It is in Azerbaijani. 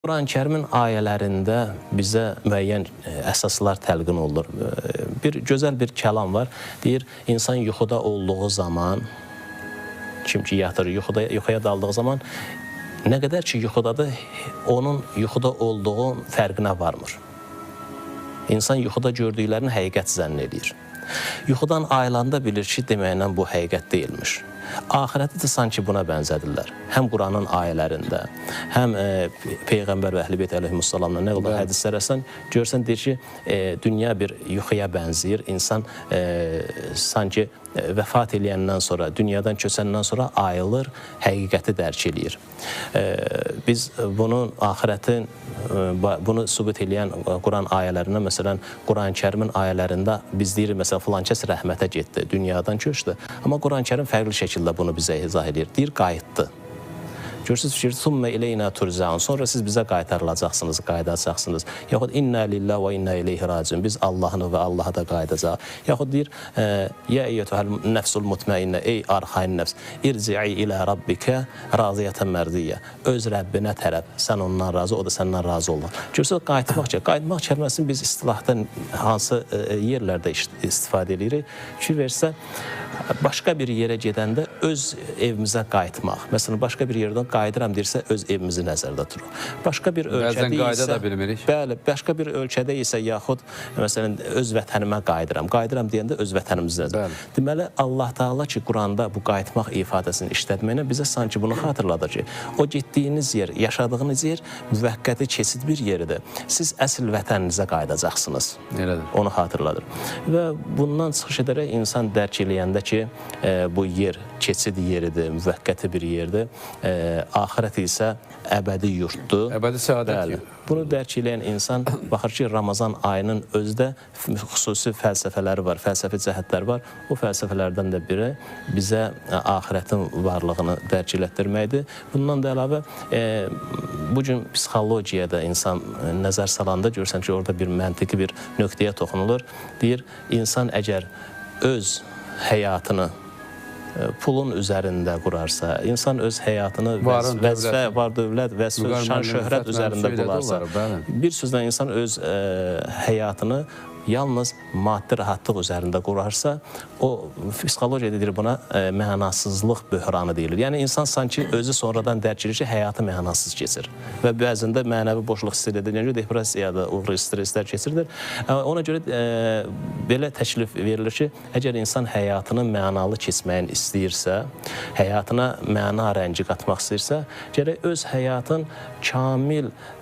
Quran-Kərimin ayələrində bizə müəyyən əsaslar təlqin olunur. Gözəl bir kəlam var. Deyir, insan yuxuda olduğu zaman, kim ki yatır, yuxuya daldığı zaman nə qədər ki yuxudadır, onun yuxuda olduğu fərqinə varmır. İnsan yuxuda gördüklərini həqiqət zənn edir. Yuxudan ayılanda bilir ki, deməklə bu həqiqət deyilmiş. Ahirəti də sanki buna bənzədirlər. Həm Quranın ayələrində, həm Peyğəmbər və Əhl-i Beyt əleyhissalamla nə qədər hədislər əsən görsən, deyir ki, dünya bir yuxuya bənzəyir. İnsan sanki vəfat eləyəndən sonra, dünyadan köçəndən sonra ayılır, həqiqəti dərk eləyir. Biz bunun ahirətin, bunu sübut eləyən Quran ayələrindən, məsələn, Quran-Kərimin ayələrində biz deyirik, məsələn, filan kəs rəhmətə getdi, dünyadan köçdü. Amma Quran-Kərim fərqli şəkildə bunu bizə izah edir. Deyir, qayıtdı. Görürsünüz, fikir, "Sümmə ileynə turcaun." Sonra siz bizə qaytarılacaqsınız, qayıdacaqsınız. Yaxud "İnnə lillah və innə ileyhi raciun." Biz Allahın və Allaha da qayıdacaq. Yaxud deyir, "Ya eyyuhel nəfsul mutmainnə." Ey arxayın nəfs, "İrci'i ilə rabbikə raziyətən mərdiyyə." Öz Rəbbinə tərəf, sən ondan razı, o da səndən razı olur. Görürsünüz, qayıtmaq kəlməsini biz istilahda hansı yerlərdə istifadə edirik? Fikir versə, başqa bir yerə gedəndə öz evimizə qayıtmaq. Məsələn, başqa bir yerdən qayıdıram deyirsə, öz evimizi nəzərdə turur. Başqa bir ölkədə isə, bəli, başqa bir ölkədə isə yaxud məsələn öz vətənimə qayıdıram deyəndə öz vətənimizi nəzərdə. Deməli, Allah Taala ki, Quranda bu qayıtmaq ifadəsini işlətməklə bizə sanki bunu xatırladır ki, o getdiyiniz yer, yaşadığınız yer müvəqqəti keçid bir yeridir. Siz əsl vətəninizə qayıdacaqsınız. Elədir. Onu xatırladır. Və bundan çıxış edərək insan dərk eləyəndə ki, bu yer keçid yeridir, müvəqqəti bir yerdir. Axirət isə əbədi yurtdur. Əbədi səadət yurtdur. Bunu dərk eləyən insan baxır ki, Ramazan ayının özdə xüsusi fəlsəfələri var, fəlsəfi cəhətlər var. O fəlsəfələrdən də biri bizə axirətin varlığını dərk elətdirməkdir. Bundan da əlavə, bugün psixologiyada insan nəzər salanda görürsən ki, orada bir məntiqi bir nöqtəyə toxunulur. Deyir, insan əgər öz həyatını pulun üzərində qurarsa, insan öz həyatını vəzifə, var dövlət və şan şöhrət üzərində qurarsa, bir sözlə insan öz həyatını yalnız maddi rahatlıq üzərində qurarsa, o psixologiyada deyir buna mənasızlıq böhranı deyilir. Yəni insan sanki özü sonradan dərk edir ki, həyatı mənasız keçir və bəzində mənəvi boşluq hiss edilir, depressiyada uğru stresslər keçirilir. Ona görə belə təklif verilir ki, əgər insan həyatını mənalı keçməyin istəyirsə, həyatına məna rəngi qatmaq istəyirsə, gərək öz həyatın kamil